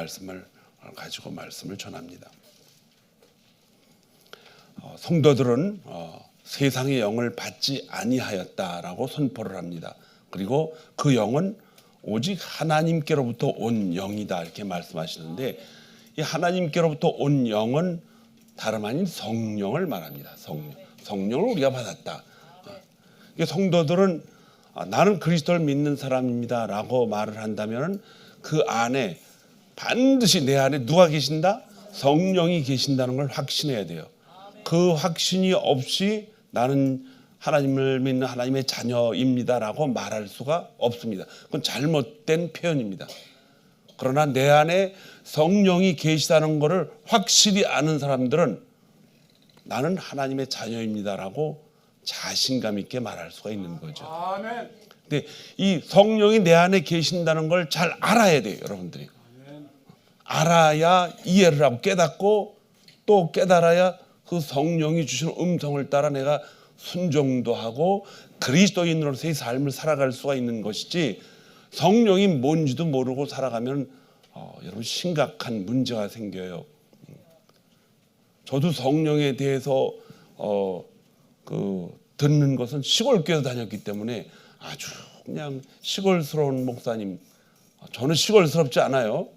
말씀을 가지고 말씀을 전합니다. 성도들은 세상의 영을 받지 아니하였다라고 선포를 합니다. 그리고 그 영은 오직 하나님께로부터 온 영이다 이렇게 말씀하시는데, 이 하나님께로부터 온 영은 다름 아닌 성령을 말합니다. 성령을 우리가 받았다. 성도들은 나는 그리스도를 믿는 사람입니다라고 말을 한다면 그 안에 반드시 내 안에 누가 계신다? 성령이 계신다는 걸 확신해야 돼요. 그 확신이 없이 나는 하나님을 믿는 하나님의 자녀입니다라고 말할 수가 없습니다. 그건 잘못된 표현입니다. 그러나 내 안에 성령이 계시다는 것을 확실히 아는 사람들은 나는 하나님의 자녀입니다라고 자신감 있게 말할 수가 있는 거죠. 아멘. 근데 이 성령이 내 안에 계신다는 걸 잘 알아야 돼요, 여러분들이. 알아야 이해를 하고 깨닫고 또 깨달아야 그 성령이 주신 음성을 따라 내가 순종도 하고 그리스도인으로서의 삶을 살아갈 수가 있는 것이지, 성령이 뭔지도 모르고 살아가면 여러분 심각한 문제가 생겨요. 저도 성령에 대해서 듣는 것은 시골 교회 다녔기 때문에 아주 그냥 시골스러운 목사님, 저는 시골스럽지 않아요.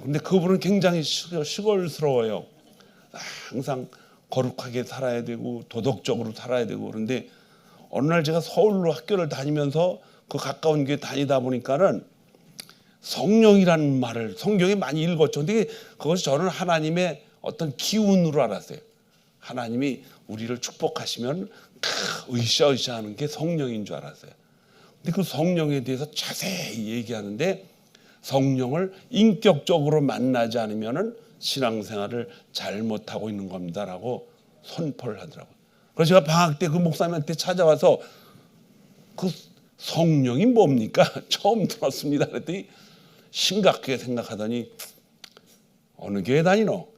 근데 그분은 굉장히 시골스러워요. 항상 거룩하게 살아야 되고 도덕적으로 살아야 되고. 그런데 어느 날 제가 서울로 학교를 다니면서 그 가까운 교회 다니다 보니까는 성령이라는 말을 성경에 많이 읽었죠. 근데 그것이 저는 하나님의 어떤 기운으로 알았어요. 하나님이 우리를 축복하시면 으쌰으쌰 하는 게 성령인 줄 알았어요. 근데 그 성령에 대해서 자세히 얘기하는데, 성령을 인격적으로 만나지 않으면 신앙생활을 잘못하고 있는 겁니다라고 선포를 하더라고요. 그래서 제가 방학 때 그 목사님한테 찾아와서 그 성령이 뭡니까? 처음 들었습니다. 그랬더니 심각하게 생각하더니 어느 교회 다니노?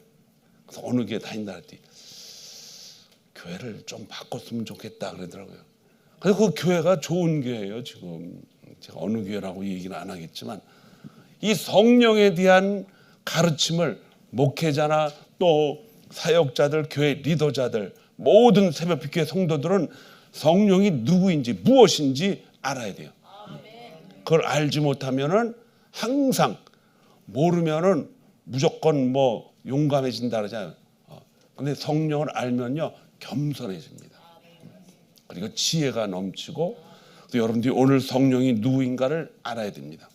그래서 어느 교회 다닌다 그랬더니 교회를 좀 바꿨으면 좋겠다 그러더라고요. 그래서 그 교회가 좋은 교회예요. 지금 제가 어느 교회라고 얘기는 안 하겠지만, 이 성령에 대한 가르침을 목회자나 또 사역자들, 교회 리더자들, 모든 새벽빛교회 성도들은 성령이 누구인지 무엇인지 알아야 돼요. 그걸 알지 못하면은 항상 모르면은 무조건 뭐 용감해진다 그러잖아요. 근데 성령을 알면요 겸손해집니다. 그리고 지혜가 넘치고, 또 여러분들이 오늘 성령이 누구인가를 알아야 됩니다.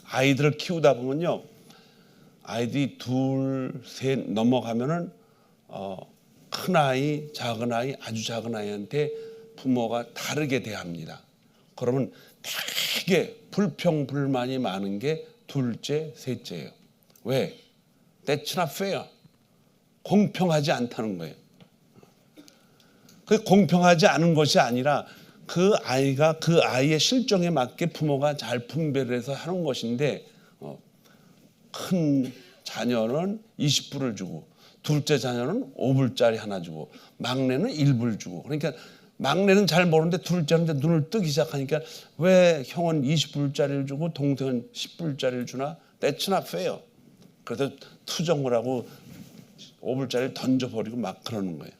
아이들을 키우다 보면요, 아이들이 둘, 셋 넘어가면은 큰 아이, 작은 아이, 아주 작은 아이한테 부모가 다르게 대합니다. 그러면 되게 불평불만이 많은 게 둘째, 셋째예요. 왜? That's not fair. 공평하지 않다는 거예요. 그 공평하지 않은 것이 아니라 그 아이가 그 아이의 실정에 맞게 부모가 잘 분배를 해서 하는 것인데, 큰 자녀는 20불을 주고 둘째 자녀는 5불짜리 하나 주고 막내는 1불 주고, 그러니까 막내는 잘 모르는데 둘째는 이제 눈을 뜨기 시작하니까 왜 형은 20불짜리를 주고 동생은 10불짜리를 주나? That's not fair. 그래서 투정을 하고 5불짜리를 던져버리고 막 그러는 거예요.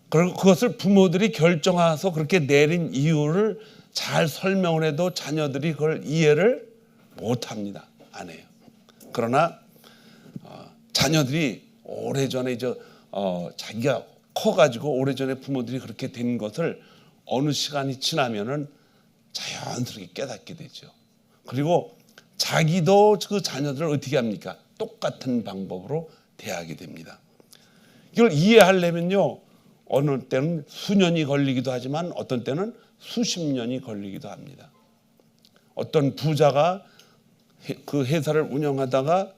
그리고 그것을 부모들이 결정해서 그렇게 내린 이유를 잘 설명을 해도 자녀들이 그걸 이해를 못합니다. 안 해요. 그러나 자녀들이 오래전에 자기가 커가지고 오래전에 부모들이 그렇게 된 것을 어느 시간이 지나면은 자연스럽게 깨닫게 되죠. 그리고 자기도 그 자녀들을 어떻게 합니까? 똑같은 방법으로 대하게 됩니다. 이걸 이해하려면요, 어느 때는 수년이 걸리기도 하지만 어떤 때는 수십 년이 걸리기도 합니다. 어떤 부자가 그 회사를 운영하다가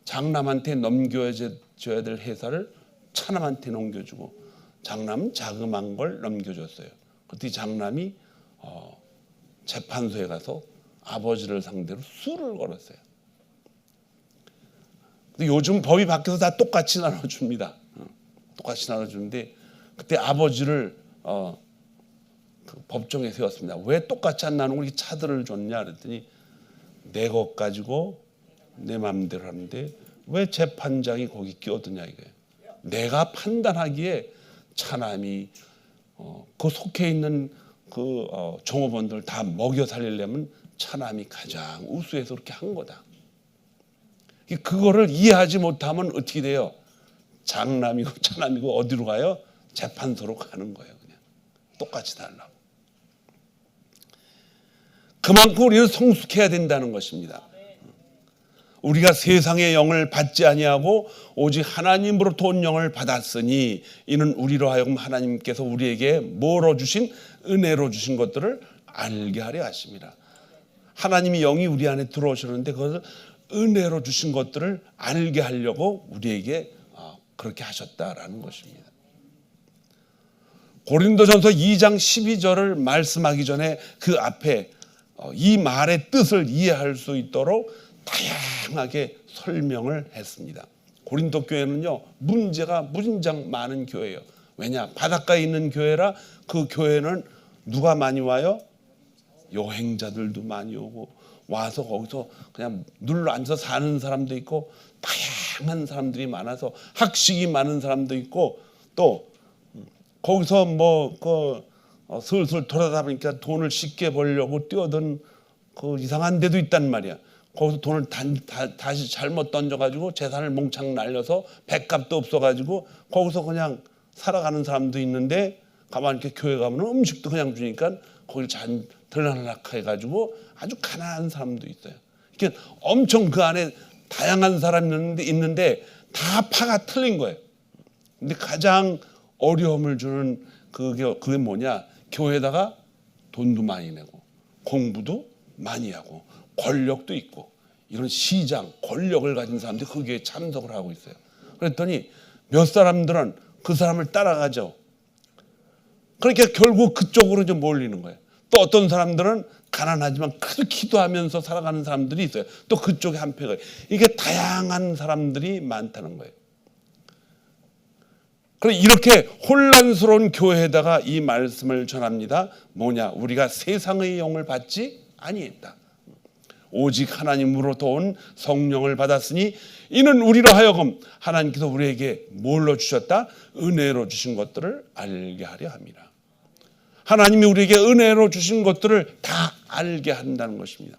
장남한테 넘겨줘야 될 회사를 차남한테 넘겨주고, 장남은 자그마한 걸 넘겨줬어요. 그때 장남이 재판소에 가서 아버지를 상대로 수를 걸었어요. 근데 요즘 법이 바뀌어서 다 똑같이 나눠줍니다. 똑같이 나눠주는데, 그때 아버지를 그 법정에 세웠습니다. 왜 똑같이 안 나누고 이렇게 차들을 줬냐 그랬더니 내 것 가지고 내 마음대로 하는데 왜 재판장이 거기 끼어드냐 이거예요. 내가 판단하기에 차남이 그 속해 있는 그 종업원들 다 먹여 살리려면 차남이 가장 우수해서 그렇게 한 거다. 그거를 이해하지 못하면 어떻게 돼요? 장남이고 차남이고 어디로 가요? 재판소로 가는 거예요. 그냥 똑같이 달라고. 그만큼 우리는 성숙해야 된다는 것입니다. 우리가 세상의 영을 받지 아니하고 오직 하나님으로부터 온 영을 받았으니 이는 우리로 하여금 하나님께서 우리에게 뭐로 주신 은혜로 주신 것들을 알게 하려 하십니다. 하나님이 영이 우리 안에 들어오셨는데 그것을 은혜로 주신 것들을 알게 하려고 우리에게 그렇게 하셨다라는 것입니다. 고린도전서 2장 12절을 말씀하기 전에 그 앞에 이 말의 뜻을 이해할 수 있도록 다양하게 설명을 했습니다. 고린도 교회는요, 문제가 무진장 많은 교회예요. 왜냐? 바닷가에 있는 교회라 그 교회는 누가 많이 와요? 여행자들도 많이 오고 와서 거기서 그냥 눌러 앉아서 사는 사람도 있고 다양한 사람들이 많아서 학식이 많은 사람도 있고 또 거기서 슬슬 돌아다 보니까 돈을 쉽게 벌려고 뛰어든 그 이상한 데도 있단 말이야. 거기서 돈을 다시 잘못 던져가지고 재산을 몽창 날려서 배값도 없어가지고 거기서 그냥 살아가는 사람도 있는데 가만히 이렇게 교회 가면 음식도 그냥 주니까 거기를 잘 들락해가지고 아주 가난한 사람도 있어요. 그러니까 엄청 그 안에 다양한 사람이 있는데 다 파가 틀린 거예요. 근데 가장 어려움을 주는 그게 뭐냐? 교회에다가 돈도 많이 내고 공부도 많이 하고 권력도 있고 이런 시장, 권력을 가진 사람들이 그 교회에 참석을 하고 있어요. 그랬더니 몇 사람들은 그 사람을 따라가죠. 그러니까 결국 그쪽으로 좀 몰리는 거예요. 또 어떤 사람들은 가난하지만 그래도 기도하면서 살아가는 사람들이 있어요. 또 그쪽에 한패가 이게 다양한 사람들이 많다는 거예요. 그럼 이렇게 혼란스러운 교회에다가 이 말씀을 전합니다. 뭐냐? 우리가 세상의 영을 받지 아니했다. 오직 하나님으로부터 온 성령을 받았으니 이는 우리로 하여금 하나님께서 우리에게 뭘로 주셨다? 은혜로 주신 것들을 알게 하려 합니다. 하나님이 우리에게 은혜로 주신 것들을 다 알게 한다는 것입니다.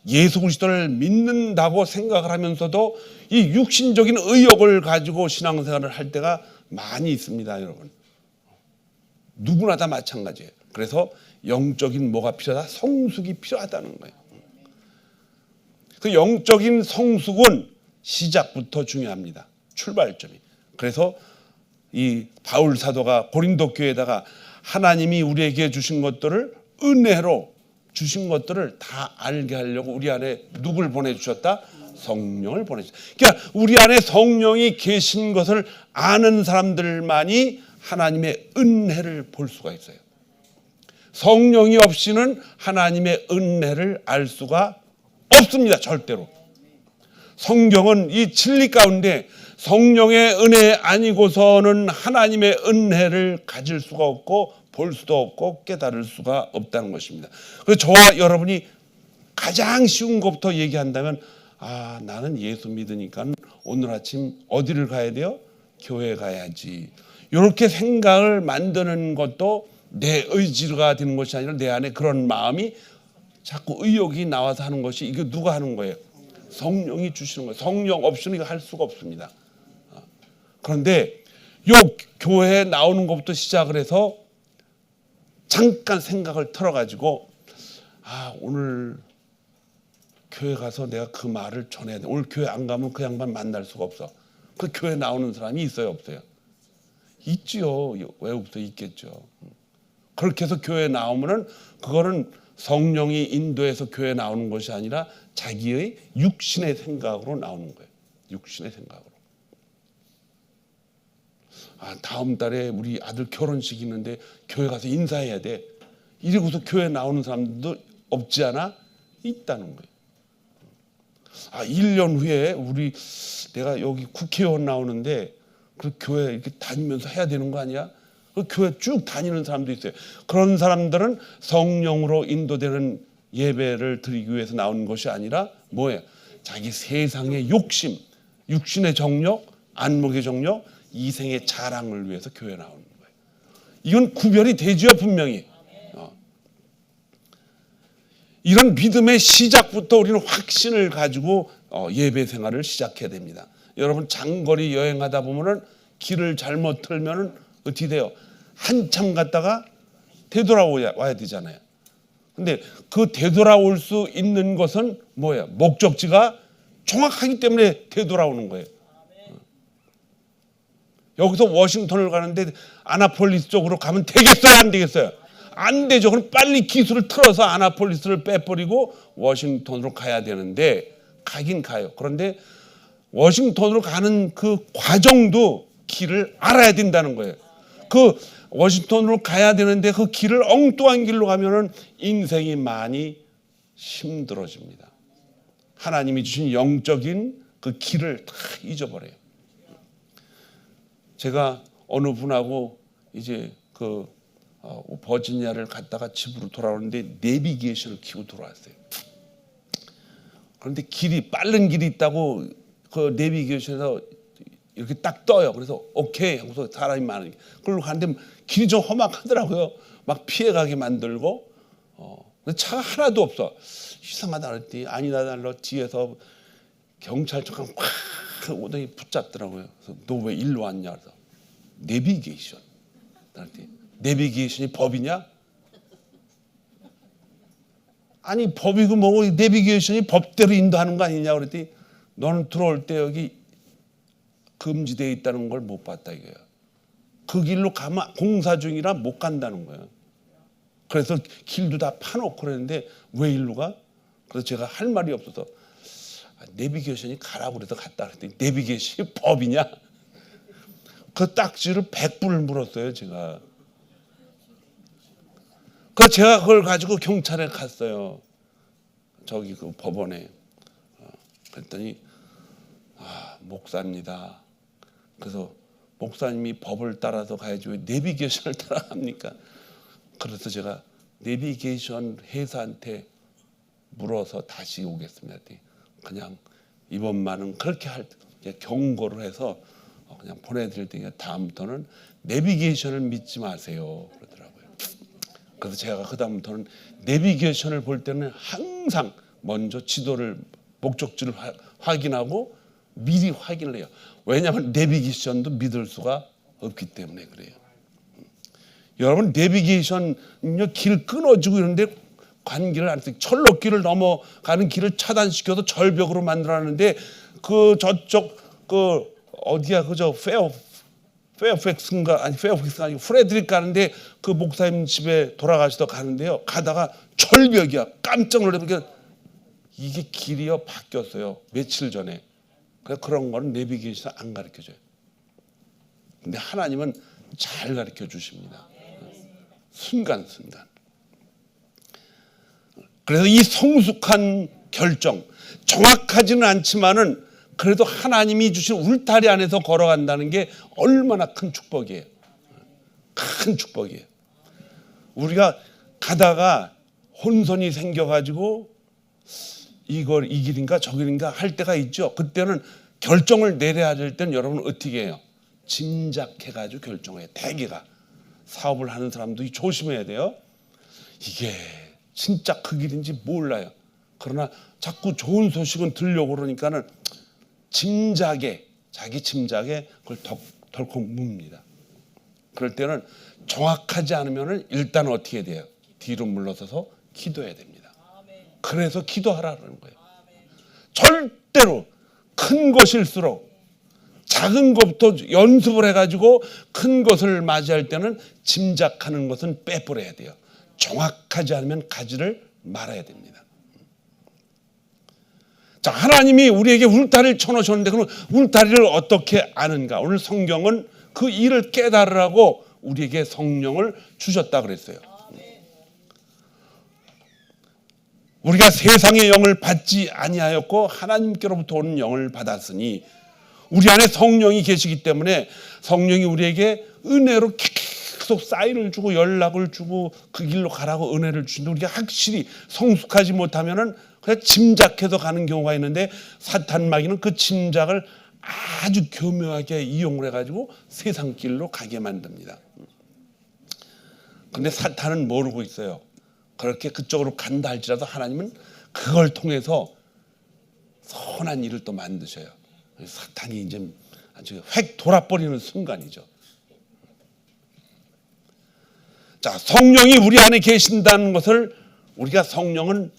예수 그리스도를 믿는다고 생각을 하면서도 이 육신적인 의욕을 가지고 신앙생활을 할 때가 많이 있습니다, 여러분. 누구나 다 마찬가지예요. 그래서 영적인 뭐가 필요하다? 성숙이 필요하다는 거예요. 그 영적인 성숙은 시작부터 중요합니다. 출발점이. 그래서 이 바울 사도가 고린도 교회에다가 하나님이 우리에게 주신 것들을 은혜로 주신 것들을 다 알게 하려고 우리 안에 누굴 보내주셨다? 성령을 보내주셨다. 그러니까 우리 안에 성령이 계신 것을 아는 사람들만이 하나님의 은혜를 볼 수가 있어요. 성령이 없이는 하나님의 은혜를 알 수가 없습니다. 절대로. 성경은 이 진리 가운데 성령의 은혜 아니고서는 하나님의 은혜를 가질 수가 없고 볼 수도 없고 깨달을 수가 없다는 것입니다. 그래서 저와 여러분이 가장 쉬운 것부터 얘기한다면 나는 예수 믿으니까 오늘 아침 어디를 가야 돼요? 교회 가야지. 이렇게 생각을 만드는 것도 내 의지가 되는 것이 아니라 내 안에 그런 마음이 자꾸 의욕이 나와서 하는 것이 이게 누가 하는 거예요? 성령이 주시는 거예요. 성령 없이는 이거 할 수가 없습니다. 그런데 요 교회에 나오는 것부터 시작을 해서 잠깐 생각을 털어가지고 오늘 교회 가서 내가 그 말을 전해야 돼. 오늘 교회 안 가면 그 양반 만날 수가 없어. 그 교회 나오는 사람이 있어요, 없어요? 있지요. 왜 없어요? 있겠죠. 그렇게 해서 교회 나오면은 그거는 성령이 인도해서 교회 나오는 것이 아니라 자기의 육신의 생각으로 나오는 거예요. 육신의 생각으로. 다음 달에 우리 아들 결혼식 있는데 교회 가서 인사해야 돼. 이러고서 교회 나오는 사람들도 없지 않아? 있다는 거예요. 1년 후에 내가 여기 국회의원 나오는데 그 교회 이렇게 다니면서 해야 되는 거 아니야? 그 교회 쭉 다니는 사람도 있어요. 그런 사람들은 성령으로 인도되는 예배를 드리기 위해서 나오는 것이 아니라 뭐예요? 자기 세상의 욕심, 육신의 정욕, 안목의 정욕, 이생의 자랑을 위해서 교회에 나오는 거예요. 이건 구별이 되죠, 분명히. 이런 믿음의 시작부터 우리는 확신을 가지고 예배 생활을 시작해야 됩니다. 여러분 장거리 여행하다 보면은 길을 잘못 틀면은 어떻게 돼요? 한참 갔다가 되돌아와야 되잖아요. 근데 그 되돌아올 수 있는 것은 뭐예요? 목적지가 정확하기 때문에 되돌아오는 거예요. 여기서 워싱턴을 가는데 아나폴리스 쪽으로 가면 되겠어요? 안 되겠어요? 안 되죠. 그럼 빨리 기술을 틀어서 아나폴리스를 빼버리고 워싱턴으로 가야 되는데 가긴 가요. 그런데 워싱턴으로 가는 그 과정도 길을 알아야 된다는 거예요. 그 워싱턴으로 가야 되는데 그 길을 엉뚱한 길로 가면은 인생이 많이 힘들어집니다. 하나님이 주신 영적인 그 길을 다 잊어버려요. 제가 어느 분하고 이제 버지니아를 갔다가 집으로 돌아오는데 내비게이션을 키고 돌아왔어요. 그런데 빠른 길이 있다고 그 내비게이션에서 이렇게 딱 떠요. 그래서 오케이 하고서 사람이 많으니까 그걸로 가는데 길이 좀 험악하더라고요. 막 피해가게 만들고 차가 하나도 없어. 이상하다 그랬더니 아니다 달라 뒤에서 경찰차가 확 오더니 붙잡더라고요. 그래서 너 왜 일로 왔냐? 그래서 내비게이션. 내비게이션이 법이냐? 아니 법이고 뭐고 내비게이션이 법대로 인도하는 거 아니냐 그랬더니 너는 들어올 때 여기 금지되어 있다는 걸 못 봤다 이거야. 그 길로 가면 공사 중이라 못 간다는 거예요. 그래서 길도 다 파놓고 그랬는데 왜 일로 가? 그래서 제가 할 말이 없어서 내비게이션이 가라고 그래서 갔다 그랬더니 내비게이션이 법이냐? 그 딱지를 100불을 물었어요 제가. 그래서 제가 그걸 가지고 경찰에 갔어요. 저기 그 법원에. 그랬더니 목사입니다. 그래서 목사님이 법을 따라서 가야지 왜 내비게이션을 따라갑니까? 그래서 제가 내비게이션 회사한테 물어서 다시 오겠습니다. 그냥 이번만은 그렇게 경고를 해서 그냥 보내드릴 테니까 다음부터는 내비게이션을 믿지 마세요 그러더라고요. 그래서 제가 그 다음부터는 내비게이션을 볼 때는 항상 먼저 지도를 목적지를 확인하고 미리 확인을 해요. 왜냐하면 내비게이션도 믿을 수가 없기 때문에 그래요. 여러분 내비게이션은요 길 끊어지고 이런데 관계를 안 해요. 철로길을 넘어가는 길을 차단시켜서 절벽으로 만들어놨는데 그 저쪽 그 어디야 그저 페어팩스가 아니고 프레드릭 가는데 그 목사님 집에 돌아가시다 가는데요. 가다가 절벽이야. 깜짝 놀라니까 이게 길이요 바뀌었어요. 며칠 전에. 그런 거는 내비게이션 안 가르쳐줘요. 근데 하나님은 잘 가르쳐 주십니다. 순간순간. 그래서 이 성숙한 결정, 정확하지는 않지만은 그래도 하나님이 주신 울타리 안에서 걸어간다는 게 얼마나 큰 축복이에요. 큰 축복이에요. 우리가 가다가 혼선이 생겨가지고 이걸 이 길인가 저 길인가 할 때가 있죠. 그때는 결정을 내려야 될 때는 여러분 어떻게 해요? 짐작해가지고 결정해요. 대개가 사업을 하는 사람도 조심해야 돼요. 이게 진짜 그 길인지 몰라요. 그러나 자꾸 좋은 소식은 들려고 그러니까는 자기 짐작에 그걸 덜컥 묻습니다. 그럴 때는 정확하지 않으면 일단 어떻게 돼요? 뒤로 물러서서 기도해야 됩니다. 그래서 기도하라는 거예요. 절대로 큰 것일수록 작은 것부터 연습을 해가지고 큰 것을 맞이할 때는 짐작하는 것은 빼버려야 돼요. 정확하지 않으면 가지를 말아야 됩니다. 자, 하나님이 우리에게 울타리를 쳐놓으셨는데 그럼 울타리를 어떻게 아는가? 오늘 성경은 그 일을 깨달으라고 우리에게 성령을 주셨다 그랬어요. 우리가 세상의 영을 받지 아니하였고 하나님께로부터 오는 영을 받았으니 우리 안에 성령이 계시기 때문에 성령이 우리에게 은혜로 약속 사인을 주고 연락을 주고 그 길로 가라고 은혜를 주는데 우리가 확실히 성숙하지 못하면은 그냥 짐작해서 가는 경우가 있는데 사탄 마귀는 그 짐작을 아주 교묘하게 이용을 해가지고 세상 길로 가게 만듭니다. 근데 사탄은 모르고 있어요. 그렇게 그쪽으로 간다 할지라도 하나님은 그걸 통해서 선한 일을 또 만드셔요. 사탄이 이제 아주 획 돌아버리는 순간이죠. 자, 성령이 우리 안에 계신다는 것을 우리가 성령을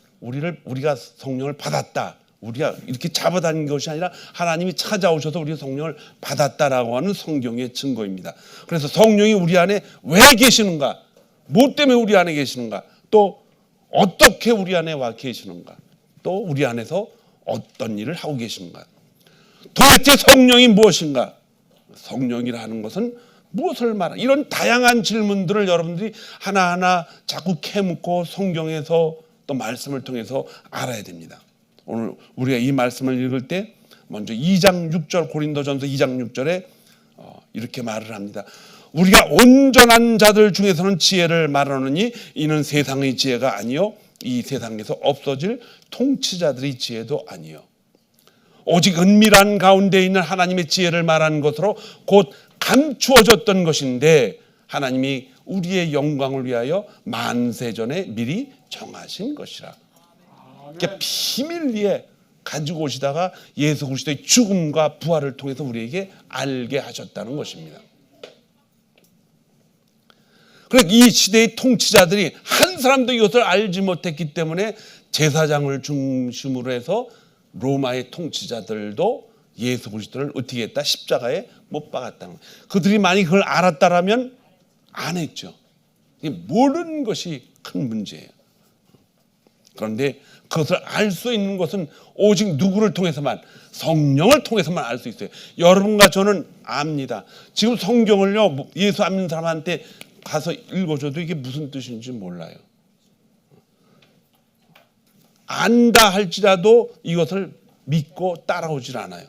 받았다. 우리가 이렇게 잡아다닌 것이 아니라 하나님이 찾아오셔서 우리가 성령을 받았다라고 하는 성경의 증거입니다. 그래서 성령이 우리 안에 왜 계시는가? 뭐 때문에 우리 안에 계시는가? 또 어떻게 우리 안에 와 계시는가? 또 우리 안에서 어떤 일을 하고 계신가? 도대체 성령이 무엇인가? 성령이라는 것은 무엇을 말하는 이런 다양한 질문들을 여러분들이 하나하나 자꾸 캐묻고 성경에서 또 말씀을 통해서 알아야 됩니다. 오늘 우리가 이 말씀을 읽을 때 먼저 2장 6절 고린도전서 2장 6절에 이렇게 말을 합니다. 우리가 온전한 자들 중에서는 지혜를 말하느니 이는 세상의 지혜가 아니요 이 세상에서 없어질 통치자들의 지혜도 아니요 오직 은밀한 가운데 있는 하나님의 지혜를 말하는 것으로 곧 감추어졌던 것인데 하나님이 우리의 영광을 위하여 만세전에 미리 정하신 것이라. 그러니까 비밀리에 가지고 오시다가 예수 그리스도의 죽음과 부활을 통해서 우리에게 알게 하셨다는 것입니다. 그래서 이 시대의 통치자들이 한 사람도 이것을 알지 못했기 때문에 제사장을 중심으로 해서 로마의 통치자들도 예수 그리스도를 어떻게 했다? 십자가에 못 박았다는 거예요. 그들이 만약 그걸 알았다라면 안 했죠. 모르는 것이 큰 문제예요. 그런데 그것을 알 수 있는 것은 오직 누구를 통해서만 성령을 통해서만 알 수 있어요. 여러분과 저는 압니다. 지금 성경을요 예수 안 믿는 사람한테 가서 읽어줘도 이게 무슨 뜻인지 몰라요. 안다 할지라도 이것을 믿고 따라오질 않아요.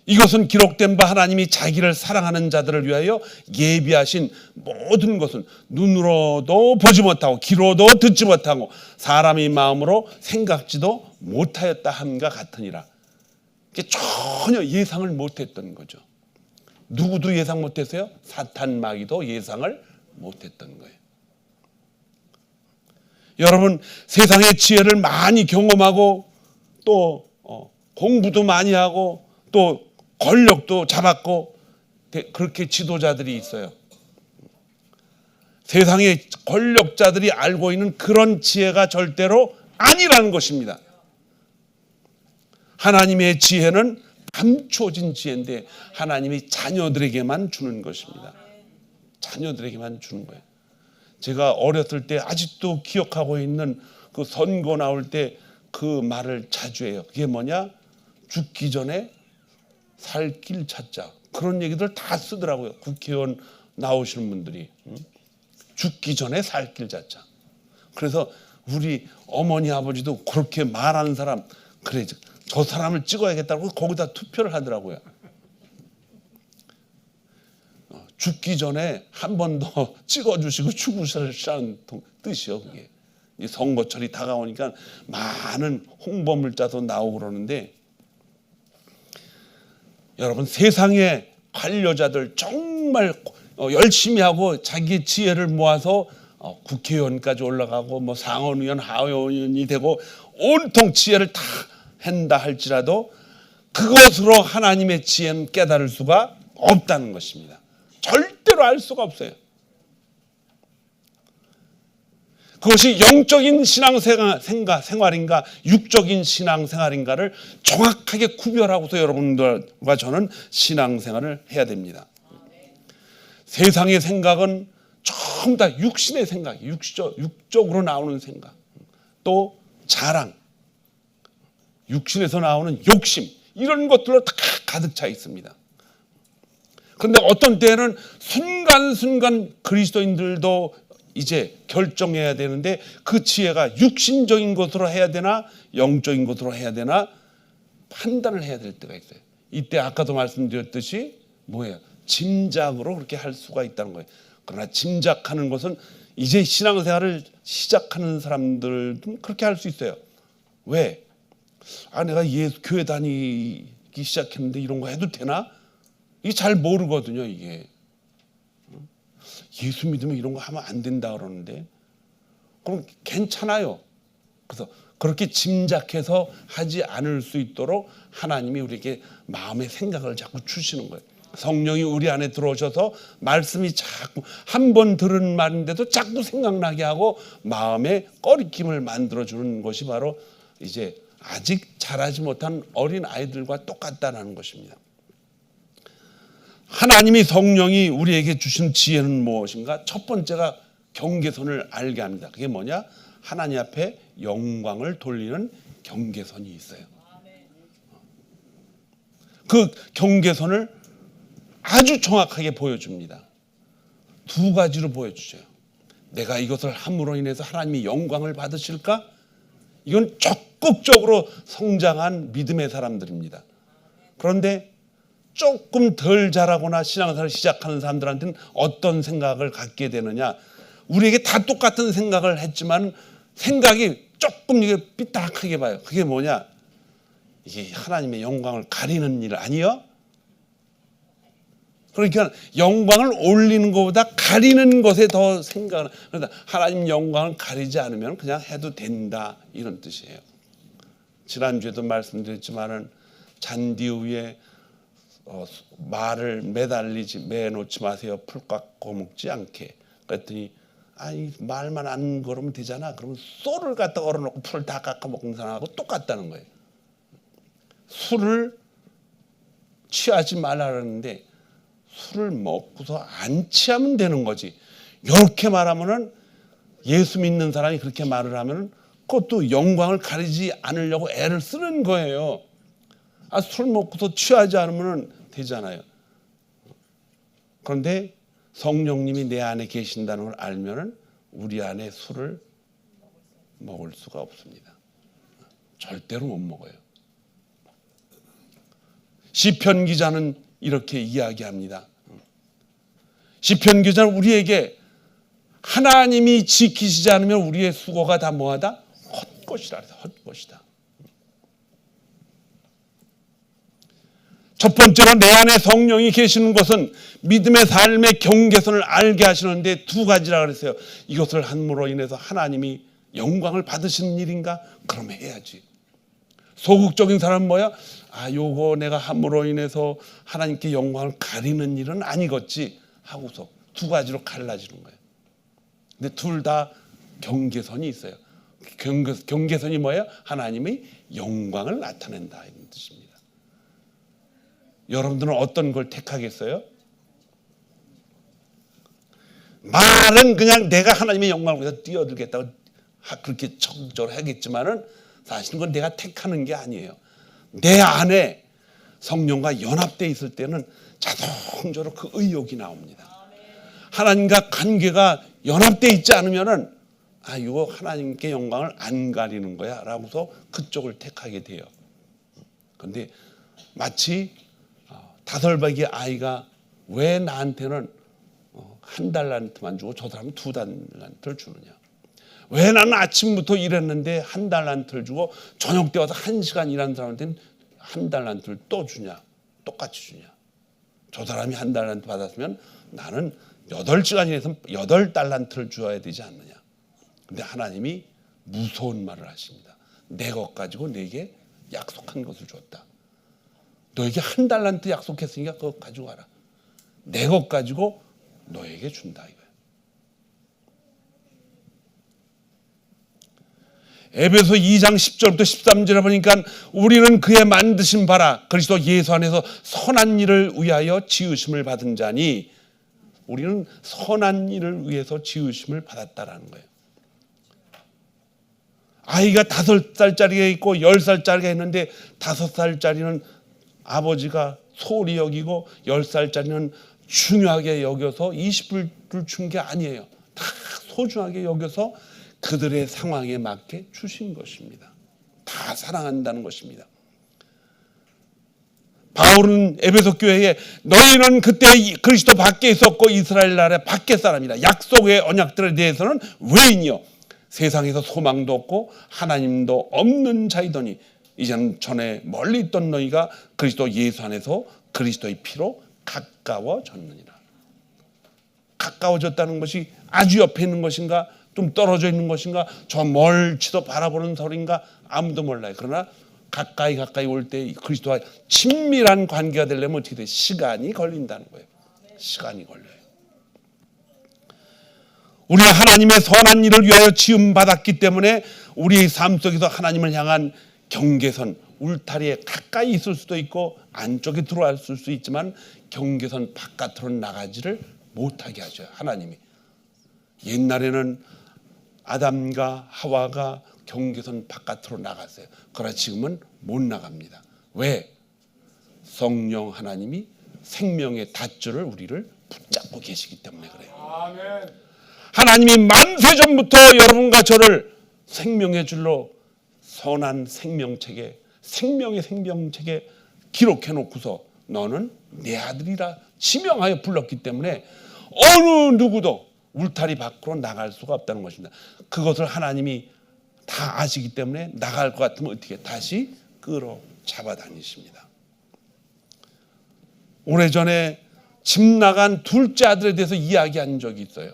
이것은 기록된 바 하나님이 자기를 사랑하는 자들을 위하여 예비하신 모든 것은 눈으로도 보지 못하고 귀로도 듣지 못하고 사람의 마음으로 생각지도 못하였다 함과 같으니라. 전혀 예상을 못했던 거죠. 누구도 예상 못했어요? 사탄 마귀도 예상을 못했던 거예요. 여러분 세상의 지혜를 많이 경험하고 또 공부도 많이 하고 또 권력도 잡았고 그렇게 지도자들이 있어요. 세상의 권력자들이 알고 있는 그런 지혜가 절대로 아니라는 것입니다. 하나님의 지혜는 감춰진 지혜인데 하나님이 자녀들에게만 주는 것입니다. 자녀들에게만 주는 거예요. 제가 어렸을 때 아직도 기억하고 있는 그 선거 나올 때 그 말을 자주 해요. 그게 뭐냐? 죽기 전에 살 길 찾자. 그런 얘기들 다 쓰더라고요. 국회의원 나오시는 분들이. 죽기 전에 살 길 찾자. 그래서 우리 어머니 아버지도 그렇게 말하는 사람 그래 저 사람을 찍어야겠다고 거기다 투표를 하더라고요. 죽기 전에 한 번 더 찍어주시고 죽으시라는 뜻이요. 그게 선거철이 다가오니까 많은 홍보물자도 나오고 그러는데 여러분 세상의 관료자들 정말 열심히 하고 자기 지혜를 모아서 국회의원까지 올라가고 뭐 상원의원, 하원의원이 되고 온통 지혜를 다 한다 할지라도 그것으로 하나님의 지혜는 깨달을 수가 없다는 것입니다. 절대로 알 수가 없어요. 그것이 영적인 신앙생활인가 육적인 신앙생활인가를 정확하게 구별하고서 여러분들과 저는 신앙생활을 해야 됩니다. 세상의 생각은 전부 다 육신의 생각, 육적으로 나오는 생각, 또 자랑, 육신에서 나오는 욕심 이런 것들로 다 가득 차 있습니다. 그런데 어떤 때는 순간순간 그리스도인들도 이제 결정해야 되는데 그 지혜가 육신적인 것으로 해야 되나 영적인 것으로 해야 되나 판단을 해야 될 때가 있어요. 이때 아까도 말씀드렸듯이 뭐예요? 짐작으로 그렇게 할 수가 있다는 거예요. 그러나 짐작하는 것은 이제 신앙생활을 시작하는 사람들은 그렇게 할 수 있어요. 왜? 내가 교회 다니기 시작했는데 이런 거 해도 되나? 이게 잘 모르거든요. 이게 예수 믿으면 이런 거 하면 안 된다 그러는데, 그럼 괜찮아요. 그래서 그렇게 짐작해서 하지 않을 수 있도록 하나님이 우리에게 마음의 생각을 자꾸 주시는 거예요. 성령이 우리 안에 들어오셔서 말씀이 자꾸 한 번 들은 말인데도 자꾸 생각나게 하고 마음의 꺼리낌을 만들어주는 것이 바로 이제 아직 자라지 못한 어린 아이들과 똑같다는 것입니다. 하나님이 성령이 우리에게 주신 지혜는 무엇인가? 첫 번째가 경계선을 알게 합니다. 그게 뭐냐? 하나님 앞에 영광을 돌리는 경계선이 있어요. 그 경계선을 아주 정확하게 보여줍니다. 두 가지로 보여주죠. 내가 이것을 함으로 인해서 하나님이 영광을 받으실까? 이건 적극적으로 성장한 믿음의 사람들입니다. 그런데 조금 덜 자라거나 신앙생활을 시작하는 사람들한테는 어떤 생각을 갖게 되느냐? 우리에게 다 똑같은 생각을 했지만 생각이 조금 이게 삐딱하게 봐요. 그게 뭐냐? 이게 하나님의 영광을 가리는 일 아니요? 그러니까 영광을 올리는 것보다 가리는 것에 더 생각을, 그러니까 하나님 영광을 가리지 않으면 그냥 해도 된다, 이런 뜻이에요. 지난주에도 말씀드렸지만은 잔디 위에 말을 매놓지 마세요. 풀 깎고 먹지 않게. 그랬더니 말만 안 걸으면 되잖아. 그러면 쏘를 갖다 얼어놓고 풀을 다 깎아 먹는 사람하고 똑같다는 거예요. 술을 취하지 말라는데 술을 먹고서 안 취하면 되는 거지. 이렇게 말하면은 예수 믿는 사람이 그렇게 말을 하면은 그것도 영광을 가리지 않으려고 애를 쓰는 거예요. 술 먹고서 취하지 않으면 되잖아요. 그런데 성령님이 내 안에 계신다는 걸 알면은 우리 안에 술을 먹을 수가 없습니다. 절대로 못 먹어요. 시편 기자는 이렇게 이야기합니다. 시편 기자는 우리에게 하나님이 지키시지 않으면 우리의 수고가 다 뭐하다? 헛것이다. 헛것이다. 첫 번째로 내 안에 성령이 계시는 것은 믿음의 삶의 경계선을 알게 하시는데 두 가지라 그랬어요. 이것을 함으로 인해서 하나님이 영광을 받으시는 일인가? 그럼 해야지. 소극적인 사람은 뭐야? 요거 내가 함으로 인해서 하나님께 영광을 가리는 일은 아니겠지 하고서 두 가지로 갈라지는 거예요. 근데 둘 다 경계선이 있어요. 경계선이 뭐예요? 하나님의 영광을 나타낸다, 이런 뜻입니다. 여러분들은 어떤 걸 택하겠어요? 말은 그냥 내가 하나님의 영광을 위해서 뛰어들겠다고 그렇게 적극적으로 하겠지만은 사실은 그건 내가 택하는 게 아니에요. 내 안에 성령과 연합되어 있을 때는 자동적으로 그 의욕이 나옵니다. 하나님과 관계가 연합되어 있지 않으면은 이거 하나님께 영광을 안 가리는 거야 라고서 그쪽을 택하게 돼요. 그런데 마치 5살짜리 아이가 왜 나한테는 한 달란트만 주고 저 사람은 2달란트를 주느냐? 왜 나는 아침부터 일했는데 한 달란트를 주고 저녁 때 와서 1시간 일하는 사람한테는 한 달란트를 또 주냐? 똑같이 주냐? 저 사람이 한 달란트 받았으면 나는 8시간 일해서 8달란트를 줘야 되지 않느냐? 근데 하나님이 무서운 말을 하십니다. 내 것 가지고 내게 약속한 것을 줬다. 너에게 한 달란트 약속했으니까 그거 가지고 가라. 내 것 가지고 너에게 준다, 이거야. 에베소 2장 10절부터 13절에 보니까 우리는 그의 만드신 바라 그리스도 예수 안에서 선한 일을 위하여 지으심을 받은 자니, 우리는 선한 일을 위해서 지으심을 받았다라는 거예요. 아이가 5살짜리가 있고 10살짜리가 있는데 5살짜리는 아버지가 소홀히 여기고 10살짜리는 중요하게 여겨서 20불을 준 게 아니에요. 다 소중하게 여겨서 그들의 상황에 맞게 주신 것입니다. 다 사랑한다는 것입니다. 바울은 에베소 교회에 너희는 그때 그리스도 밖에 있었고 이스라엘 나라의 밖에 사람이라. 약속의 언약들에 대해서는 외인이요 세상에서 소망도 없고 하나님도 없는 자이더니 이제는 전에 멀리 있던 너희가 그리스도 예수 안에서 그리스도의 피로 가까워졌느니라. 가까워졌다는 것이 아주 옆에 있는 것인가, 좀 떨어져 있는 것인가, 저 멀지도 바라보는 소리인가 아무도 몰라요. 그러나 가까이 올 때 그리스도와 친밀한 관계가 되려면 어떻게 돼? 시간이 걸린다는 거예요. 시간이 걸려요. 우리가 하나님의 선한 일을 위하여 지음받았기 때문에 우리의 삶 속에서 하나님을 향한 경계선, 울타리에 가까이 있을 수도 있고 안쪽에 들어왔을 수 있지만 경계선 바깥으로 나가지를 못하게 하죠. 하나님이. 옛날에는 아담과 하와가 경계선 바깥으로 나갔어요. 그러나 지금은 못 나갑니다. 왜? 성령 하나님이 생명의 닷줄을 우리를 붙잡고 계시기 때문에 그래요. 아멘. 하나님이 만세 전부터 여러분과 저를 생명의 줄로 선한 생명책에, 생명의 생명책에 기록해 놓고서 너는 내 아들이라 지명하여 불렀기 때문에 어느 누구도 울타리 밖으로 나갈 수가 없다는 것입니다. 그것을 하나님이 다 아시기 때문에 나갈 것 같으면 어떻게 다시 끌어 잡아 다니십니다. 오래전에 집 나간 둘째 아들에 대해서 이야기한 적이 있어요.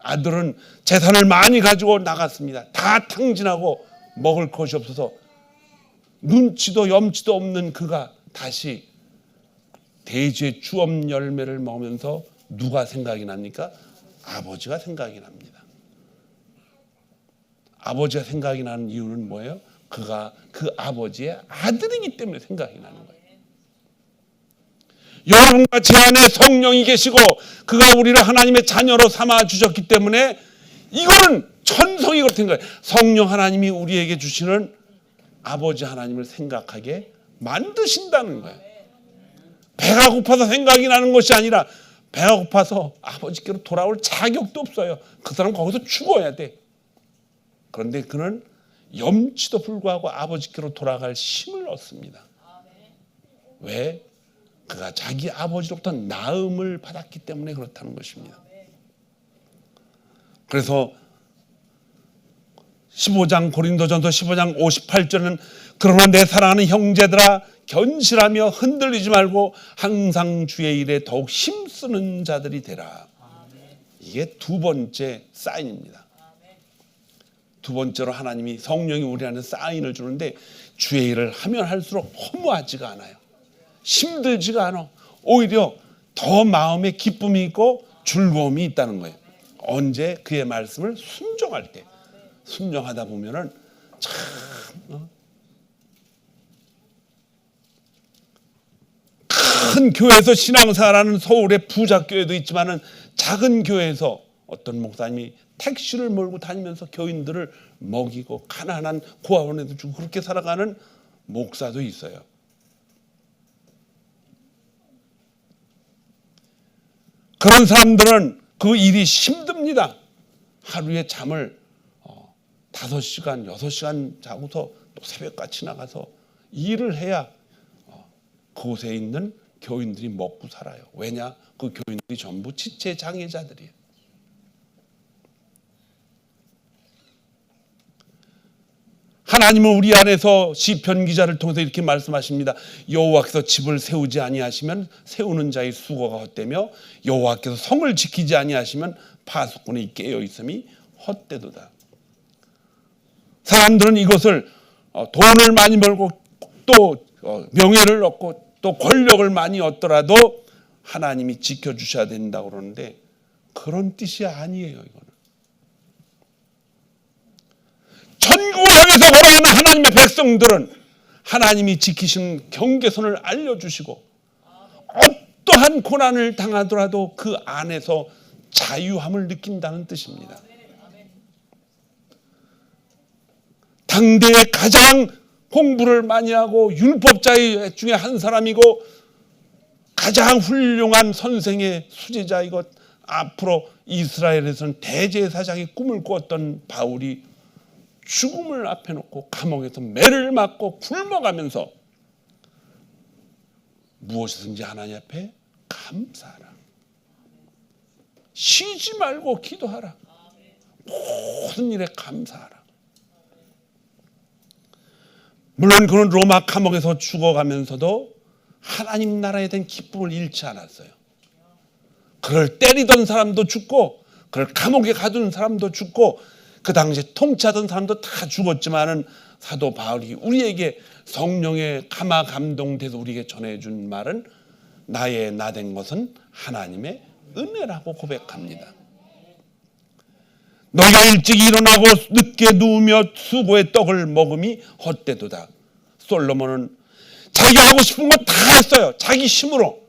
아들은 재산을 많이 가지고 나갔습니다. 다 탕진하고 먹을 것이 없어서 눈치도 염치도 없는 그가 다시 대지의 주업 열매를 먹으면서 누가 생각이 납니까? 아버지가 생각이 납니다. 아버지가 생각이 나는 이유는 뭐예요? 그가 그 아버지의 아들이기 때문에 생각이 나는 거예요. 여러분과 제 안에 성령이 계시고 그가 우리를 하나님의 자녀로 삼아 주셨기 때문에 이거는 천성이 그렇다는 거예요. 성령 하나님이 우리에게 주시는 아버지 하나님을 생각하게 만드신다는 거예요. 배가 고파서 생각이 나는 것이 아니라 배가 고파서 아버지께로 돌아올 자격도 없어요. 그 사람 거기서 죽어야 돼. 그런데 그는 염치도 불구하고 아버지께로 돌아갈 힘을 얻습니다. 왜? 그가 자기 아버지로부터 나음을 받았기 때문에 그렇다는 것입니다. 그래서 15장 고린도전서 15장 58절은 그러나 내 사랑하는 형제들아 견실하며 흔들리지 말고 항상 주의 일에 더욱 힘쓰는 자들이 되라. 이게 두 번째 사인입니다. 두 번째로 하나님이 성령이 우리 안에 사인을 주는데 주의 일을 하면 할수록 허무하지가 않아요. 힘들지가 않아. 오히려 더 마음에 기쁨이 있고 즐거움이 있다는 거예요. 언제? 그의 말씀을 순종할 때. 순종하다 보면은 참 큰 교회에서 신앙생활하는 서울의 부자교회도 있지만은 작은 교회에서 어떤 목사님이 택시를 몰고 다니면서 교인들을 먹이고 가난한 고아원에도 주고 그렇게 살아가는 목사도 있어요. 그런 사람들은 그 일이 힘듭니다. 하루에 잠을 5시간, 6시간 자고서 또 새벽같이 나가서 일을 해야 그곳에 있는 교인들이 먹고 살아요. 왜냐? 그 교인들이 전부 지체 장애자들이에요. 하나님은 우리 안에서 시편 기자를 통해서 이렇게 말씀하십니다. 여호와께서 집을 세우지 아니하시면 세우는 자의 수고가 헛되며 여호와께서 성을 지키지 아니하시면 파수꾼이 깨어 있음이 헛되도다. 사람들은 이것을 돈을 많이 벌고 또 명예를 얻고 또 권력을 많이 얻더라도 하나님이 지켜주셔야 된다고 그러는데 그런 뜻이 아니에요. 이거는 전국을 향해서 걸어가는 하나님의 백성들은 하나님이 지키신 경계선을 알려주시고 어떠한 고난을 당하더라도 그 안에서 자유함을 느낀다는 뜻입니다. 당대에 가장 공부를 많이 하고 율법자 중에 한 사람이고 가장 훌륭한 선생의 수제자이고 앞으로 이스라엘에서는 대제사장의 꿈을 꾸었던 바울이 죽음을 앞에 놓고 감옥에서 매를 맞고 굶어가면서 무엇이든지 하나님 앞에 감사하라. 쉬지 말고 기도하라. 모든 일에 감사하라. 물론 그는 로마 감옥에서 죽어가면서도 하나님 나라에 대한 기쁨을 잃지 않았어요. 그를 때리던 사람도 죽고, 그를 감옥에 가둔 사람도 죽고, 그 당시에 통치하던 사람도 다 죽었지만은 사도 바울이 우리에게 성령의 감화 감동돼서 우리에게 전해준 말은 나의 나된 것은 하나님의 은혜라고 고백합니다. 너희가 일찍 일어나고 늦게 누우며 수고의 떡을 먹음이 헛되도다. 솔로몬은 자기가 하고 싶은 거 다 했어요. 자기 힘으로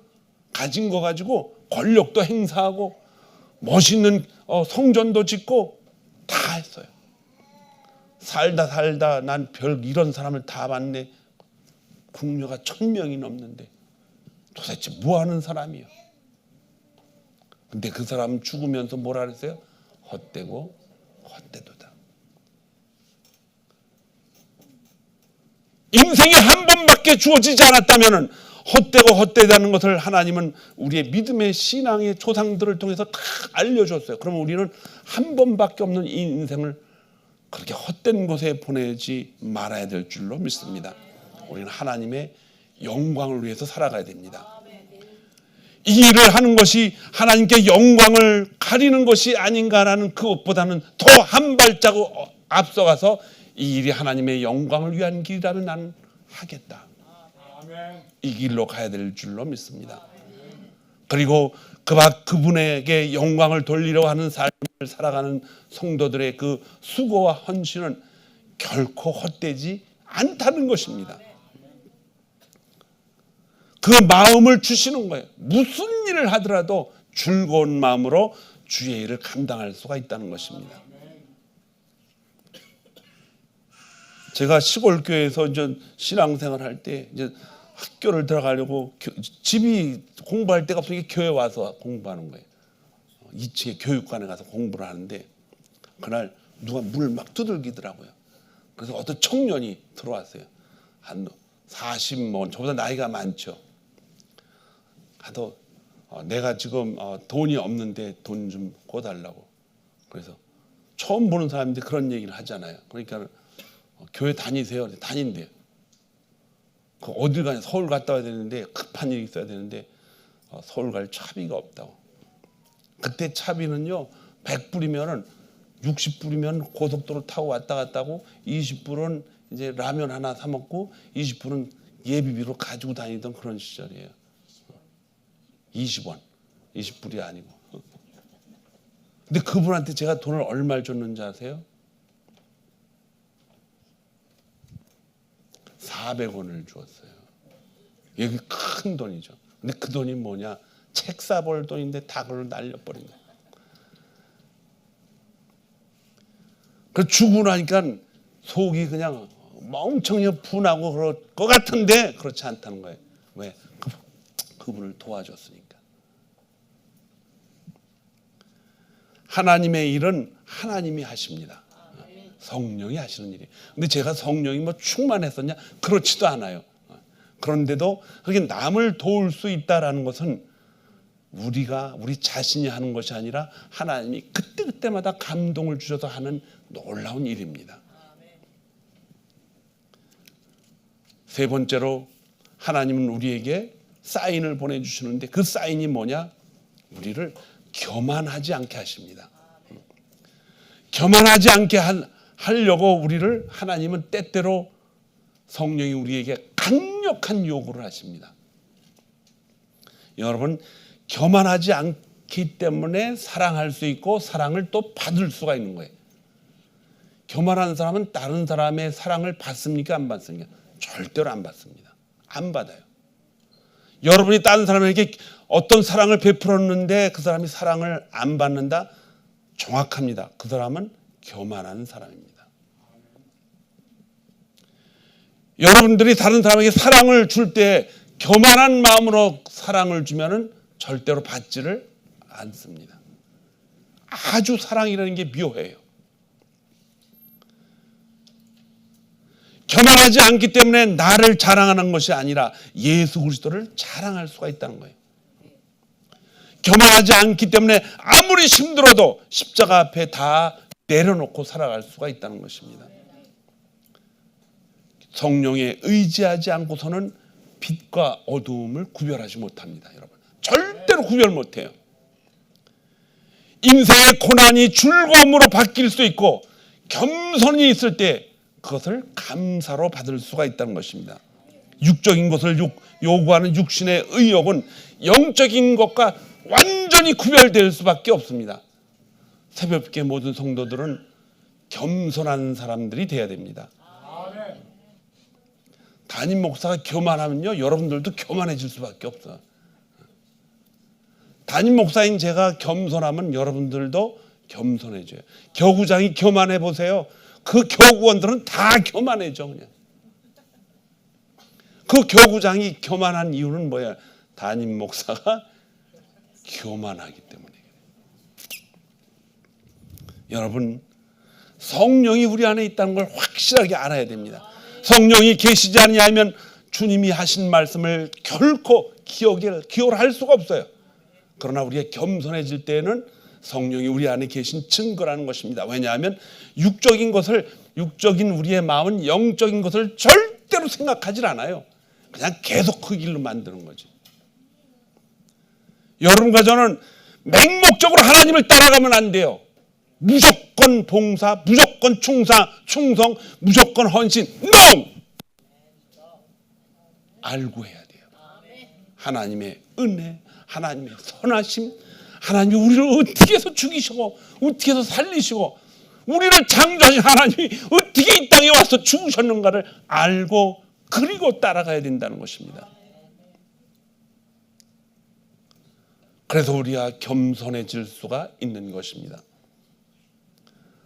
가진 거 가지고 권력도 행사하고 멋있는 성전도 짓고 다 했어요. 살다 난 별 이런 사람을 다 봤네. 궁녀가 1000명이 넘는데 도대체 뭐 하는 사람이요? 근데 그 사람 죽으면서 뭐라 그랬어요? 헛되고 헛되도다. 인생에 한 번밖에 주어지지 않았다면 헛되고 헛되다는 것을 하나님은 우리의 믿음의 신앙의 조상들을 통해서 다 알려줬어요. 그러면 우리는 한 번밖에 없는 이 인생을 그렇게 헛된 곳에 보내지 말아야 될 줄로 믿습니다. 우리는 하나님의 영광을 위해서 살아가야 됩니다. 이 일을 하는 것이 하나님께 영광을 가리는 것이 아닌가라는 그것보다는 더 한 발자국 앞서가서 이 일이 하나님의 영광을 위한 길이라면 나는 하겠다. 이 길로 가야 될 줄로 믿습니다. 그리고 그분에게 영광을 돌리려고 하는 삶을 살아가는 성도들의 그 수고와 헌신은 결코 헛되지 않다는 것입니다. 그 마음을 주시는 거예요. 무슨 일을 하더라도 즐거운 마음으로 주의 일을 감당할 수가 있다는 것입니다. 제가 시골 교회에서 이제 신앙생활 할 때 이제 학교를 들어가려고 집이 공부할 데가 없으니까 교회 와서 공부하는 거예요. 2층에 교육관에 가서 공부를 하는데 그날 누가 문을 막 두들기더라고요. 그래서 어떤 청년이 들어왔어요. 한 40뭐 저보다 나이가 많죠. 하도 내가 지금 돈이 없는데 돈 좀 꿔달라고. 그래서 처음 보는 사람인데 그런 얘기를 하잖아요. 그러니까 교회 다니세요? 다닌대요. 어딜 가냐? 서울 갔다 와야 되는데 급한 일이 있어야 되는데 서울 갈 차비가 없다고. 그때 차비는요 100불이면은 60불이면 고속도로 타고 왔다 갔다 하고 20불은 이제 라면 하나 사 먹고 20불은 예비비로 가지고 다니던 그런 시절이에요. 20원, 20불이 아니고. 근데 그분한테 제가 돈을 얼마를 줬는지 아세요? 400원을 주었어요. 여기 큰 돈이죠. 근데 그 돈이 뭐냐? 책 사볼 돈인데 다 그걸 날려버린 거예요. 그 주고 나니까 속이 그냥 멍청이 분하고 그럴 것 같은데 그렇지 않다는 거예요. 왜? 그분을 도와줬으니까. 하나님의 일은 하나님이 하십니다. 성령이 하시는 일이에요. 근데 제가 성령이 뭐 충만했었냐? 그렇지도 않아요. 그런데도 그렇게 남을 도울 수 있다라는 것은 우리 자신이 하는 것이 아니라 하나님이 그때그때마다 감동을 주셔서 하는 놀라운 일입니다. 세 번째로 하나님은 우리에게 사인을 보내주시는데 그 사인이 뭐냐? 우리를 교만하지 않게 하십니다. 교만하지 않게 하려고 우리를 하나님은 때때로 성령이 우리에게 강력한 요구를 하십니다. 여러분, 교만하지 않기 때문에 사랑할 수 있고 사랑을 또 받을 수가 있는 거예요. 교만한 사람은 다른 사람의 사랑을 받습니까? 안 받습니까? 절대로 안 받습니다. 안 받아요. 여러분이 다른 사람에게 어떤 사랑을 베풀었는데 그 사람이 사랑을 안 받는다? 정확합니다. 그 사람은 교만한 사람입니다. 여러분들이 다른 사람에게 사랑을 줄 때 교만한 마음으로 사랑을 주면은 절대로 받지를 않습니다. 아주 사랑이라는 게 묘해요. 교만하지 않기 때문에 나를 자랑하는 것이 아니라 예수 그리스도를 자랑할 수가 있다는 거예요. 교만하지 않기 때문에 아무리 힘들어도 십자가 앞에 다 내려놓고 살아갈 수가 있다는 것입니다. 성령에 의지하지 않고서는 빛과 어두움을 구별하지 못합니다. 여러분, 절대로 구별 못해요. 인생의 고난이 즐거움으로 바뀔 수 있고 겸손이 있을 때 그것을 감사로 받을 수가 있다는 것입니다. 육적인 것을 요구하는 육신의 의욕은 영적인 것과 완전히 구별될 수밖에 없습니다. 새벽에 모든 성도들은 겸손한 사람들이 되어야 됩니다. 담임 목사가 교만하면요, 여러분들도 교만해질 수밖에 없어요. 담임 목사인 제가 겸손하면 여러분들도 겸손해져요. 교구장이 교만해 보세요. 그 교구원들은 다 교만해져. 그냥. 그 교구장이 교만한 이유는 뭐야? 담임 목사가 교만하기 때문에. 여러분, 성령이 우리 안에 있다는 걸 확실하게 알아야 됩니다. 성령이 계시지 아니하면 주님이 하신 말씀을 결코 기억을 할 수가 없어요. 그러나 우리가 겸손해질 때에는 성령이 우리 안에 계신 증거라는 것입니다. 왜냐하면 육적인 우리의 마음은 영적인 것을 절대로 생각하지 않아요. 그냥 계속 그 길로 만드는 거지. 여러분과 저는 맹목적으로 하나님을 따라가면 안 돼요. 무조건 봉사, 무조건 충성, 무조건 헌신. NO! 알고 해야 돼요. 하나님의 은혜, 하나님의 선하심, 하나님이 우리를 어떻게 해서 죽이시고 어떻게 해서 살리시고 우리를 창조하신 하나님이 어떻게 이 땅에 와서 죽으셨는가를 알고 그리고 따라가야 된다는 것입니다. 그래서 우리가 겸손해질 수가 있는 것입니다.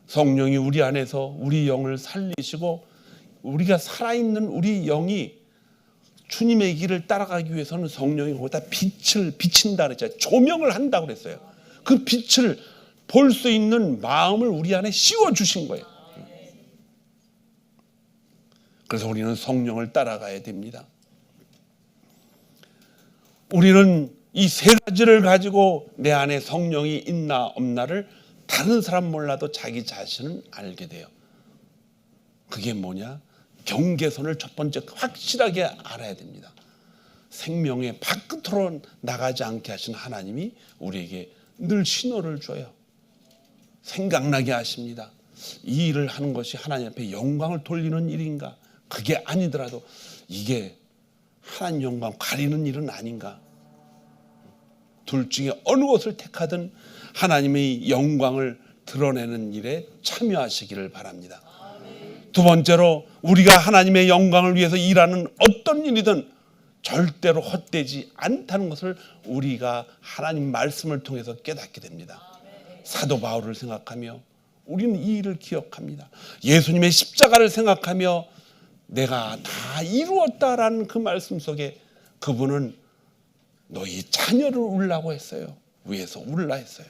성령이 우리 안에서 우리 영을 살리시고 우리가 살아있는 우리 영이 주님의 길을 따라가기 위해서는 성령이 거기다 빛을 비친다 그랬잖아요. 조명을 한다고 그랬어요. 그 빛을 볼 수 있는 마음을 우리 안에 씌워주신 거예요. 그래서 우리는 성령을 따라가야 됩니다. 우리는 이 세 가지를 가지고 내 안에 성령이 있나 없나를 다른 사람 몰라도 자기 자신은 알게 돼요. 그게 뭐냐? 경계선을 첫 번째 확실하게 알아야 됩니다. 생명의 밖으로 나가지 않게 하신 하나님이 우리에게 늘 신호를 줘요. 생각나게 하십니다. 이 일을 하는 것이 하나님 앞에 영광을 돌리는 일인가? 그게 아니더라도 이게 하나님 영광 가리는 일은 아닌가? 둘 중에 어느 것을 택하든 하나님의 영광을 드러내는 일에 참여하시기를 바랍니다. 두 번째로 우리가 하나님의 영광을 위해서 일하는 어떤 일이든 절대로 헛되지 않다는 것을 우리가 하나님 말씀을 통해서 깨닫게 됩니다. 사도 바울을 생각하며 우리는 이 일을 기억합니다. 예수님의 십자가를 생각하며 내가 다 이루었다라는 그 말씀 속에 그분은 너희 자녀를 울라고 했어요. 위에서 울라 했어요.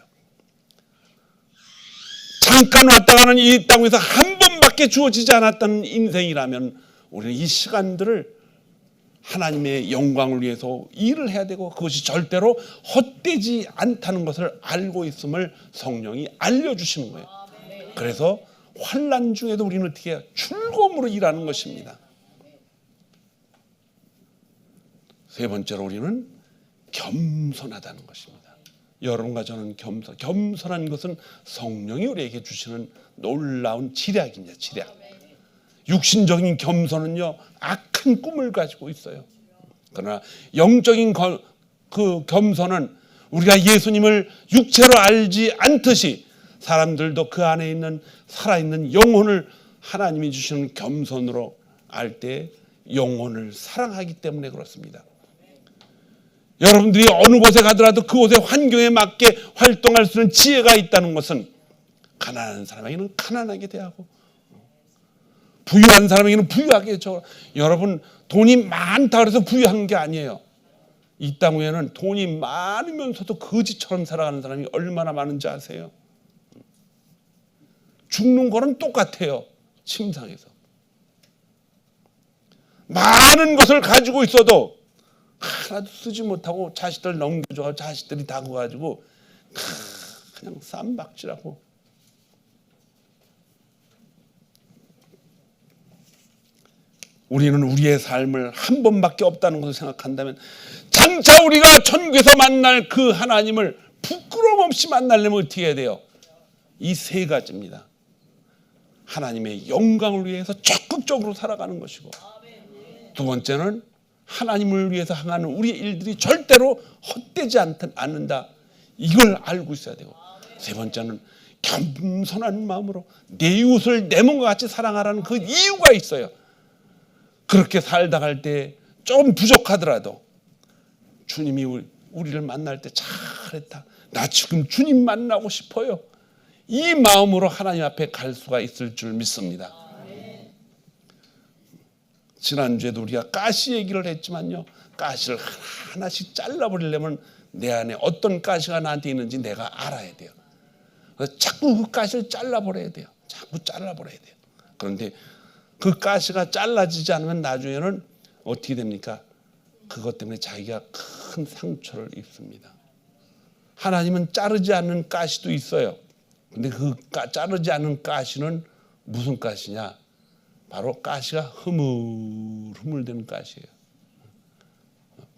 잠깐 왔다 가는 이 땅에서 한 번밖에 주어지지 않았던 인생이라면 우리는 이 시간들을 하나님의 영광을 위해서 일을 해야 되고 그것이 절대로 헛되지 않다는 것을 알고 있음을 성령이 알려주시는 거예요. 그래서 환난 중에도 우리는 어떻게 해요? 즐거움으로 일하는 것입니다. 세 번째로 우리는 겸손하다는 것입니다. 여러분과 저는 겸손한 것은 성령이 우리에게 주시는 놀라운 지략입니다. 지략. 육신적인 겸손은요, 악한 꿈을 가지고 있어요. 그러나 영적인 그 겸손은 우리가 예수님을 육체로 알지 않듯이 사람들도 그 안에 있는 살아있는 영혼을 하나님이 주시는 겸손으로 알 때 영혼을 사랑하기 때문에 그렇습니다. 여러분들이 어느 곳에 가더라도 그곳의 환경에 맞게 활동할 수 있는 지혜가 있다는 것은 가난한 사람에게는 가난하게 대하고 부유한 사람에게는 부유하게 해줘. 여러분, 돈이 많다 그래서 부유한 게 아니에요. 이 땅 위에는 돈이 많으면서도 거지처럼 살아가는 사람이 얼마나 많은지 아세요? 죽는 거는 똑같아요. 침상에서. 많은 것을 가지고 있어도 하나도 쓰지 못하고 자식들 넘겨줘 자식들이 다 커가지고 그냥 쌈박질하고. 우리는 우리의 삶을 한 번밖에 없다는 것을 생각한다면 장차 우리가 천국에서 만날 그 하나님을 부끄러움 없이 만나려면 어떻게 해야 돼요? 이 세 가지입니다. 하나님의 영광을 위해서 적극적으로 살아가는 것이고, 두 번째는 하나님을 위해서 행하는 우리의 일들이 절대로 헛되지 않는다. 이걸 알고 있어야 되고, 세 번째는 겸손한 마음으로 내 이웃을 내 몸과 같이 사랑하라는 그 이유가 있어요. 그렇게 살다 갈 때 좀 부족하더라도 주님이 우리를 만날 때 잘했다. 나 지금 주님 만나고 싶어요. 이 마음으로 하나님 앞에 갈 수가 있을 줄 믿습니다. 지난주에도 우리가 가시 얘기를 했지만요. 가시를 하나씩 잘라버리려면 내 안에 어떤 가시가 나한테 있는지 내가 알아야 돼요. 그래서 자꾸 그 가시를 잘라버려야 돼요. 자꾸 잘라버려야 돼요. 그런데 그 가시가 잘라지지 않으면 나중에는 어떻게 됩니까? 그것 때문에 자기가 큰 상처를 입습니다. 하나님은 자르지 않는 가시도 있어요. 근데 그 자르지 않는 가시는 무슨 가시냐? 바로 가시가 흐물흐물되는 가시예요.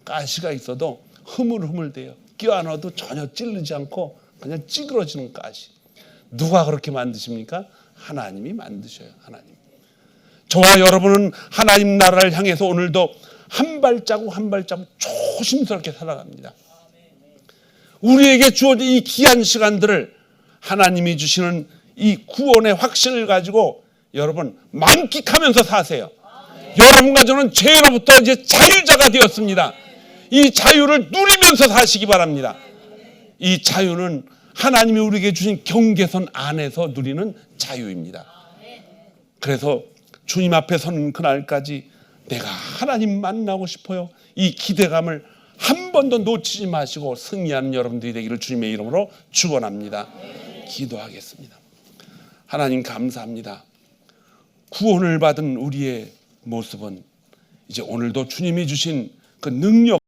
가시가 있어도 흐물흐물돼요. 껴 넣어도 전혀 찔르지 않고 그냥 찌그러지는 가시. 누가 그렇게 만드십니까? 하나님이 만드셔요. 하나님. 저와 여러분은 하나님 나라를 향해서 오늘도 한 발자국 한 발자국 조심스럽게 살아갑니다. 우리에게 주어진 이 귀한 시간들을 하나님이 주시는 이 구원의 확신을 가지고 여러분 만끽하면서 사세요. 여러분과 저는 죄로부터 이제 자유자가 되었습니다. 이 자유를 누리면서 사시기 바랍니다. 이 자유는 하나님이 우리에게 주신 경계선 안에서 누리는 자유입니다. 그래서 주님 앞에 서는 그날까지 내가 하나님 만나고 싶어요. 이 기대감을 한 번도 놓치지 마시고 승리하는 여러분들이 되기를 주님의 이름으로 축원합니다. 기도하겠습니다. 하나님 감사합니다. 구원을 받은 우리의 모습은 이제 오늘도 주님이 주신 그 능력